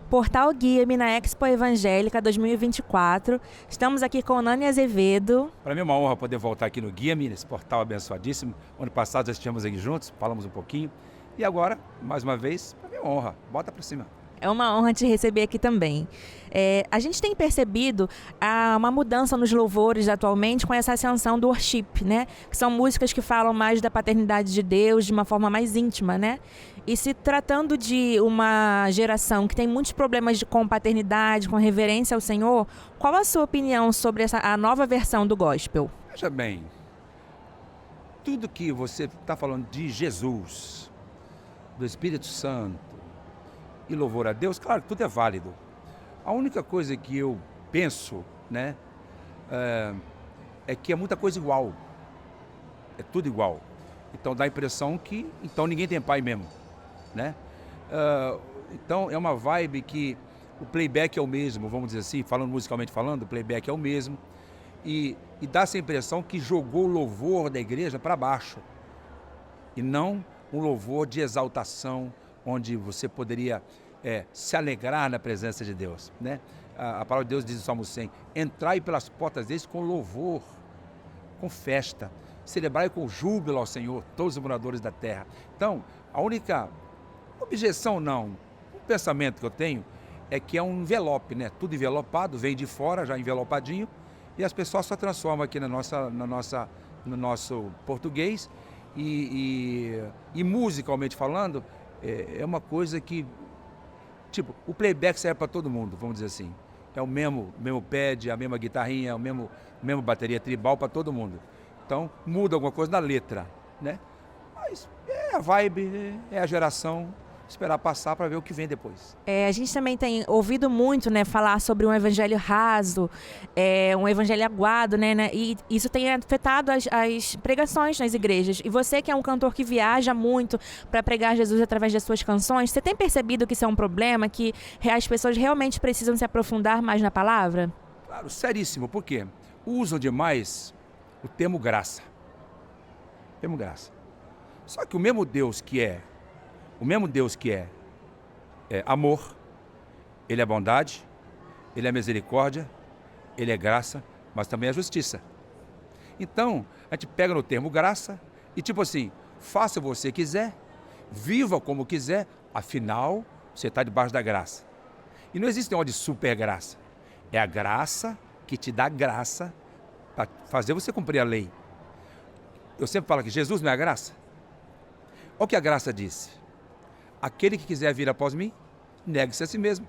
Portal Guia-me na Expo Evangélica 2024. Estamos aqui com Nani Azevedo. Para mim é uma honra poder voltar aqui no Guia-me, nesse portal abençoadíssimo. Ano passado já estivemos aqui juntos, falamos um pouquinho. E agora, mais uma vez, para mim é uma honra. Bota para cima. É uma honra te receber aqui também. A gente tem percebido uma mudança nos louvores atualmente com essa ascensão do worship, né? Que são músicas que falam mais da paternidade de Deus de uma forma mais íntima, né? E se tratando de uma geração que tem muitos problemas com paternidade, com reverência ao Senhor, qual a sua opinião sobre a nova versão do gospel? Veja bem, tudo que você está falando de Jesus, do Espírito Santo, e louvor a Deus, claro, tudo é válido. A única coisa que eu penso, né, é que é muita coisa igual. É tudo igual. Então dá a impressão que então ninguém tem pai mesmo, né? Então é uma vibe que o playback é o mesmo, vamos dizer assim, falando musicalmente falando, o playback é o mesmo. E dá essa impressão que jogou o louvor da igreja para baixo. E não um louvor de exaltação, onde você poderia se alegrar na presença de Deus, né? A palavra de Deus diz no Salmo 100, entrai pelas portas deles com louvor, com festa, celebrai com júbilo ao Senhor, todos os moradores da terra. Então, a única objeção não, o pensamento que eu tenho é que é um envelope, né? Tudo envelopado, vem de fora, já envelopadinho, e as pessoas só transformam aqui no nosso português e musicalmente falando, é uma coisa que, tipo, o playback serve para todo mundo, vamos dizer assim. É o mesmo pad, a mesma guitarrinha, a mesma bateria tribal para todo mundo. Então, muda alguma coisa na letra, né? Mas é a vibe, é a geração, esperar passar para ver o que vem depois. A gente também tem ouvido muito, né, falar sobre um evangelho raso, um evangelho aguado, né, e isso tem afetado as pregações nas igrejas. E você que é um cantor que viaja muito para pregar Jesus através das suas canções, você tem percebido que isso é um problema, que as pessoas realmente precisam se aprofundar mais na palavra? Claro, seríssimo, por quê? Usam demais o termo graça. Termo graça. Só que o mesmo Deus que é amor, Ele é bondade, Ele é misericórdia, Ele é graça, mas também é justiça. Então, a gente pega no termo graça e tipo assim, faça o que você quiser, viva como quiser, afinal, você está debaixo da graça. E não existe negócio de super graça. É a graça que te dá graça para fazer você cumprir a lei. Eu sempre falo que Jesus não é a graça. Olha o que a graça disse. Aquele que quiser vir após mim, negue-se a si mesmo.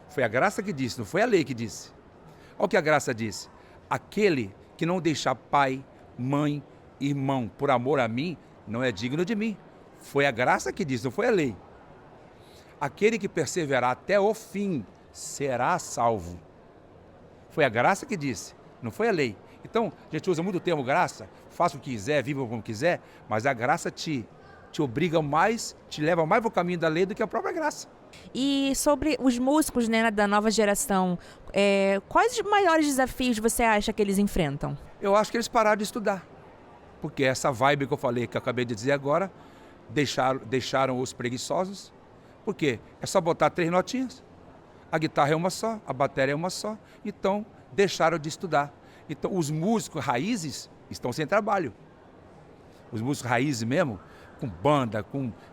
Foi a graça que disse, não foi a lei que disse. Olha o que a graça disse. Aquele que não deixar pai, mãe, irmão, por amor a mim, não é digno de mim. Foi a graça que disse, não foi a lei. Aquele que perseverar até o fim, será salvo. Foi a graça que disse, não foi a lei. Então, a gente usa muito o termo graça, faça o que quiser, viva como quiser, mas a graça te obriga mais, te leva mais para o caminho da lei do que a própria graça. E sobre os músicos, né, da nova geração, quais os maiores desafios você acha que eles enfrentam? Eu acho que eles pararam de estudar, porque essa vibe que eu falei, que eu acabei de dizer agora, deixaram os preguiçosos, porque é só botar 3 notinhas, a guitarra é uma só, a bateria é uma só, então deixaram de estudar. Então os músicos raízes estão sem trabalho. Os músicos raízes mesmo, com banda,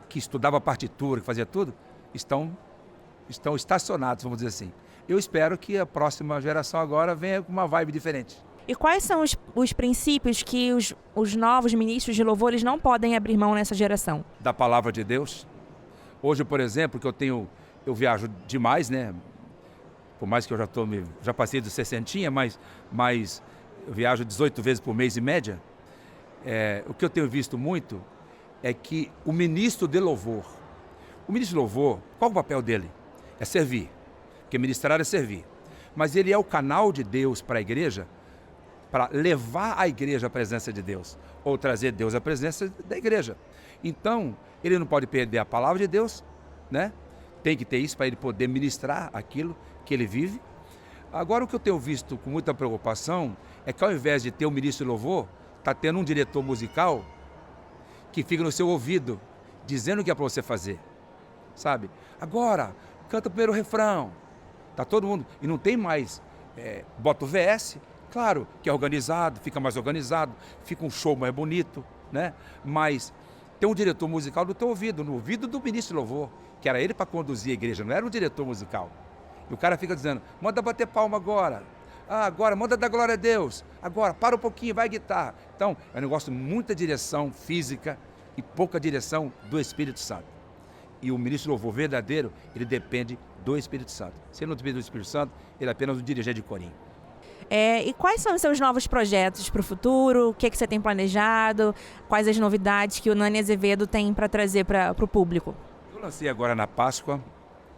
que estudava partitura, que fazia tudo, estão estacionados, vamos dizer assim. Eu espero que a próxima geração agora venha com uma vibe diferente. E quais são os princípios que os novos ministros de louvor eles não podem abrir mão nessa geração? Da palavra de Deus. Hoje, por exemplo, que eu viajo demais, né? Por mais que eu já passei dos 60, mas eu viajo 18 vezes por mês em média. O que eu tenho visto muito é que o ministro de louvor, qual é o papel dele? É servir, porque ministrar é servir. Mas ele é o canal de Deus para a igreja, para levar a igreja à presença de Deus, ou trazer Deus à presença da igreja. Então, ele não pode perder a palavra de Deus, né? Tem que ter isso para ele poder ministrar aquilo que ele vive. Agora, o que eu tenho visto com muita preocupação é que ao invés de ter um ministro de louvor, está tendo um diretor musical que fica no seu ouvido, dizendo o que é para você fazer, sabe? Agora, canta o primeiro refrão. Tá todo mundo, e não tem mais, bota o VS, claro que é organizado, fica mais organizado, fica um show mais bonito, né? Mas tem um diretor musical no teu ouvido, no ouvido do ministro de louvor, que era ele para conduzir a igreja, não era um diretor musical. E o cara fica dizendo, manda bater palma agora, agora, manda dar glória a Deus, agora, para um pouquinho, vai guitarra. Então, é um negócio de muita direção física e pouca direção do Espírito Santo. E o ministro de louvor verdadeiro, ele depende do Espírito Santo. Se ele não depende do Espírito Santo, ele é apenas um dirigente de corinho. E quais são os seus novos projetos para o futuro? O que você tem planejado? Quais as novidades que o Nani Azevedo tem para trazer para o público? Eu lancei agora na Páscoa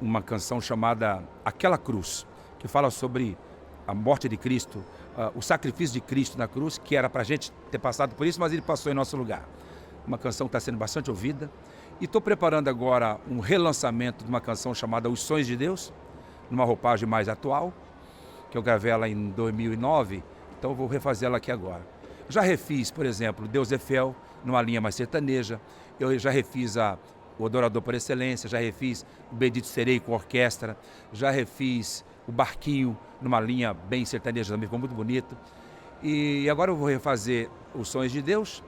uma canção chamada Aquela Cruz, que fala sobre a morte de Cristo, o sacrifício de Cristo na cruz, que era para a gente ter passado por isso, mas ele passou em nosso lugar. Uma canção que está sendo bastante ouvida. E estou preparando agora um relançamento de uma canção chamada Os Sonhos de Deus, numa roupagem mais atual, que eu gravei ela em 2009, então eu vou refazer ela aqui agora. Já refiz, por exemplo, Deus é Fiel, numa linha mais sertaneja. Eu já refiz o Adorador por Excelência, já refiz o Bendito Serei com orquestra, já refiz o Barquinho, numa linha bem sertaneja também, ficou muito bonito. E agora eu vou refazer Os Sonhos de Deus,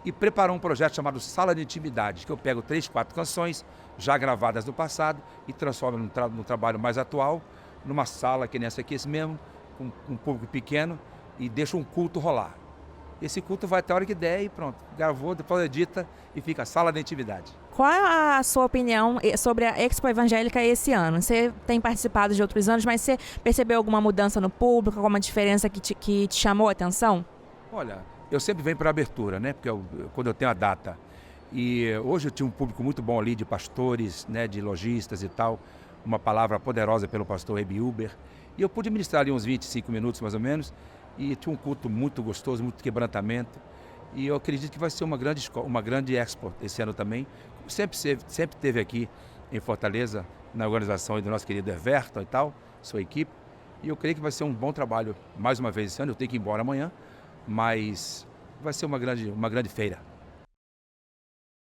e preparar um projeto chamado Sala de Intimidade, que eu pego 3, 4 canções já gravadas no passado e transformo num trabalho mais atual, numa sala que nem essa aqui mesmo, com um público pequeno, e deixo um culto rolar. Esse culto vai até a hora que der e pronto. Gravou, depois edita e fica a Sala de Intimidade. Qual é a sua opinião sobre a Expo Evangélica esse ano? Você tem participado de outros anos, mas você percebeu alguma mudança no público, alguma diferença que te chamou a atenção? Olha, eu sempre venho para a abertura, né? Porque quando eu tenho a data. E hoje eu tinha um público muito bom ali de pastores, né? De lojistas e tal. Uma palavra poderosa pelo pastor Ebi Uber. E eu pude ministrar ali uns 25 minutos mais ou menos. E tinha um culto muito gostoso, muito quebrantamento. E eu acredito que vai ser uma grande expo esse ano também. Sempre teve aqui em Fortaleza, na organização do nosso querido Everton e tal, sua equipe. E eu creio que vai ser um bom trabalho mais uma vez esse ano. Eu tenho que ir embora amanhã. Mas vai ser uma grande feira.